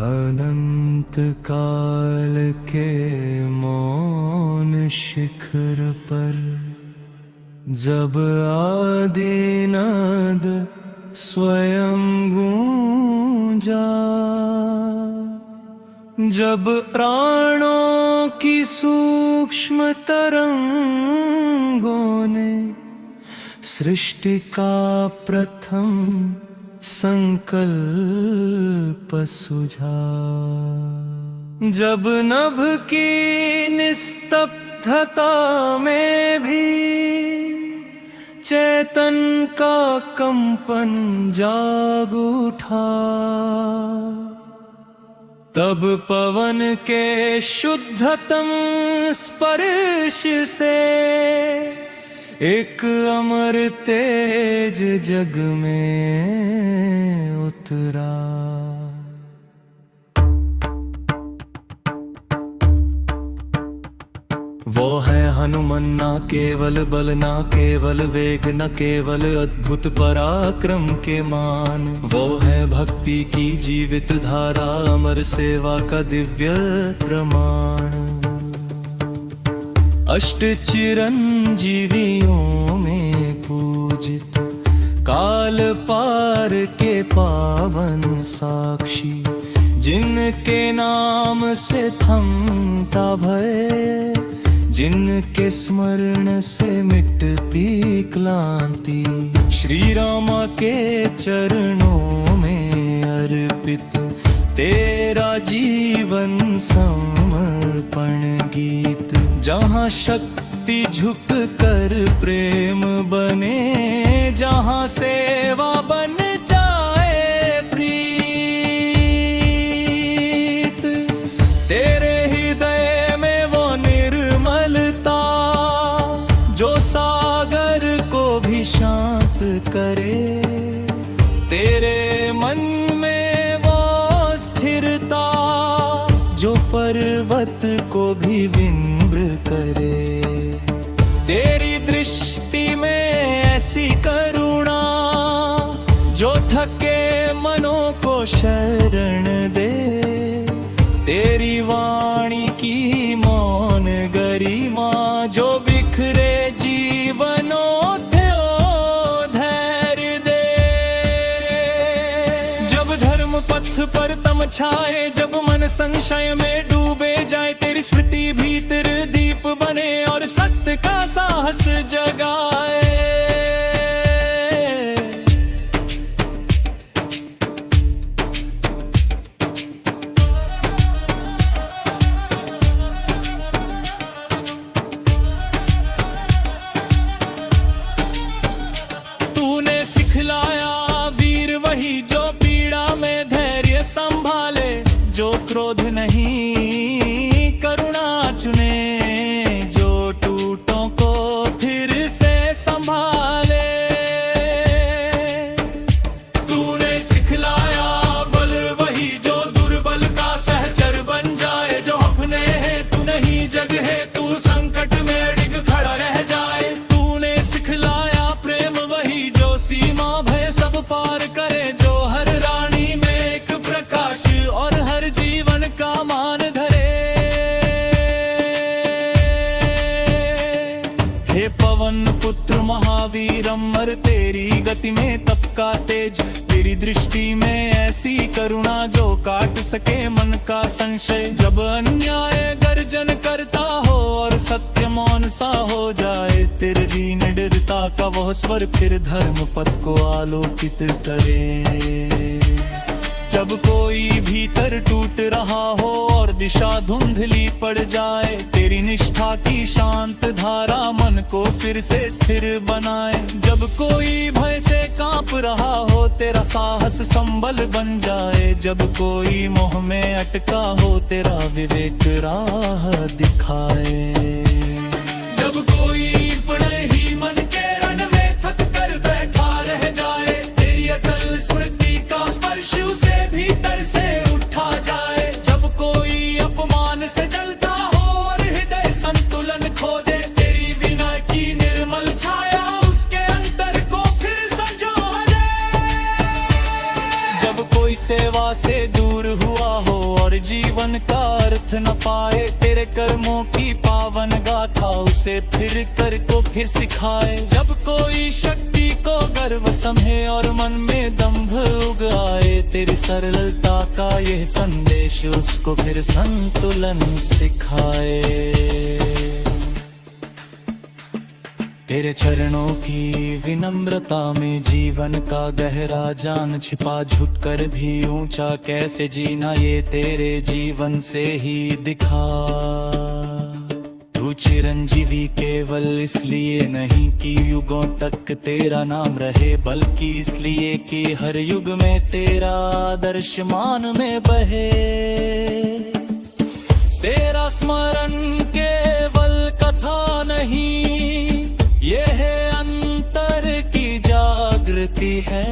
अनंत काल के मौन शिखर पर जब आदिनाद स्वयं गूंजा, जब प्राणों की सूक्ष्म तरंगों ने सृष्टि का प्रथम संकल्प सुझा, जब नभ की निस्तब्धता में भी चेतन का कंपन जाग उठा, तब पवन के शुद्धतम स्पर्श से एक अमर तेज जग में उतरा। वो है हनुमान, ना केवल बल, ना केवल वेग, न केवल अद्भुत पराक्रम के मान। वो है भक्ति की जीवित धारा, अमर सेवा का दिव्य प्रमाण। अष्ट चिरंजीवियों में पूजित, काल पार के पावन साक्षी, जिनके नाम से थमता भय, जिनके स्मरण से मिटती क्लांति। श्री रामा के चरणों में अर्पित तेरा जीवन समर्पण गीत। जहाँ शक्ति झुक कर प्रेम बने, जहाँ सेवा बन जाए प्रीत। तेरे हृदय में वो निर्मलता जो सागर को भी शांत करे, तेरे मन में वो स्थिरता जो पर्वत को भी विनम्र करे। तेरी दृष्टि में ऐसी करुणा जो थके मनों को शरण दे। तेरी वाणी की मौन गरिमा जो बिखरे जीवनों को धैर्य दे। जब धर्म पथ पर तम छाए, जब मन संशय में डूबे जाए, तेरी स्मृति भीतर दीप बने और सत्य का साहस जगाए। तूने सिखलाया वीर वही जो पीड़ा में धैर्य संभाले, जो क्रोध नहीं करुणा चुने, जो टूटों को फिर से संभाले। तूने सिखलाया बल वही जो दुर्बल का सहचर बन जाए, जो अपने है तू नहीं जग है तू संकट में डिग खड़ा रह जाए। तूने सिखलाया प्रेम वही जो सीमा भय सब पार करे, जो हर रानी में एक प्रकाश और हर जीवन का मान धरे। हे पवन पुत्र महावीर अमर, तेरी गति में तप का तेज, तेरी दृष्टि में ऐसी करुणा जो काट सके मन का संशय। जब अन्याय गर्जन करता हो और सत्य मौन सा हो जाए, तेरी निडरता का वह स्वर फिर धर्म पथ को आलोकित करे। जब कोई भीतर टूट रहा हो और दिशा धुंधली पड़ जाए, तेरी निष्ठा की शांत धारा मन को फिर से स्थिर बनाए। जब कोई भय से कांप रहा हो, तेरा साहस संबल बन जाए। जब कोई मोह में अटका हो, तेरा विवेक राह दिखाए। जब कोई पड़े ही मन के रण में थक कर बैठा रह जाए, तेरी अटल स्मृति सेवा से दूर हुआ हो और जीवन का अर्थ न पाए, तेरे कर्मों की पावन गाथा उसे फिर कर को फिर सिखाए। जब कोई शक्ति को गर्व समझे और मन में दंभ उग आए, तेरी सरलता का यह संदेश उसको फिर संतुलन सिखाए। तेरे चरणों की विनम्रता में जीवन का गहरा जान छिपा, झुककर भी ऊंचा कैसे जीना ये तेरे जीवन से ही दिखा। तू चिरंजीवी केवल इसलिए नहीं कि युगों तक तेरा नाम रहे, बल्कि इसलिए कि हर युग में तेरा आदर्श मान में बहे। तेरा स्मरण केवल कथा नहीं, ये है अंतर की जागृति है,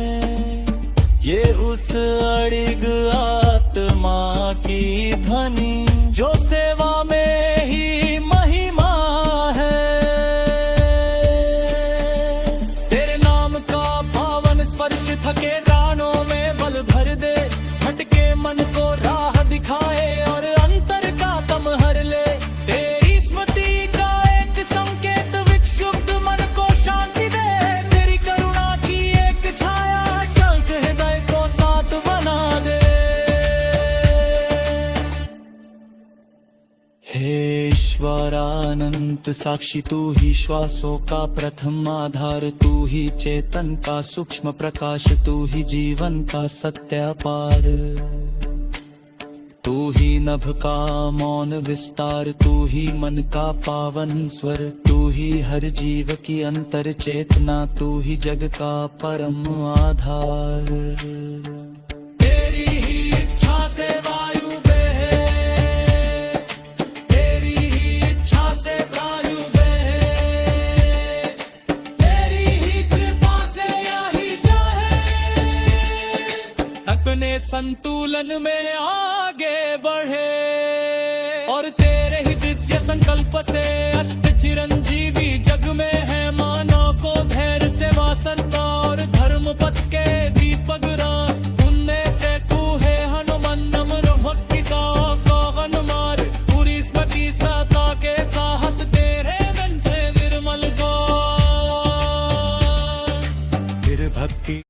ये उस अड़िग आत्मा की ध्वनि जो सेवा में ही महिमा है। तेरे नाम का पावन स्पर्श थके प्राणों में बल भर दे, भटके मन को राह दिखाए और अंतर का तम हर ले। तेरी स्मृति का एक संकेत विक्षुब्ध मन को शांति दे, तेरी करुणा की एक छाया शांत हृदय को साथ बना दे। हे ईश्वर अनंत साक्षी, तू ही श्वासों का प्रथम आधार, तू ही चेतन का सूक्ष्म प्रकाश, तू ही जीवन का सत्य पार। तू ही नभ का मौन विस्तार, तू ही मन का पावन स्वर, तू ही हर जीव की अंतर चेतना, तू ही जग का परम आधार। तेरी ही इच्छा से वायु बहे, तेरी ही इच्छा से वायु बहे, तेरी ही कृपा से यही जाए, अपने संतुलन में आगे बढ़े। और तेरे ही दिव्य संकल्प से अष्ट चिरंजीवी जग में है, मानव को धैर्य सेवा सत्ता और धर्म पर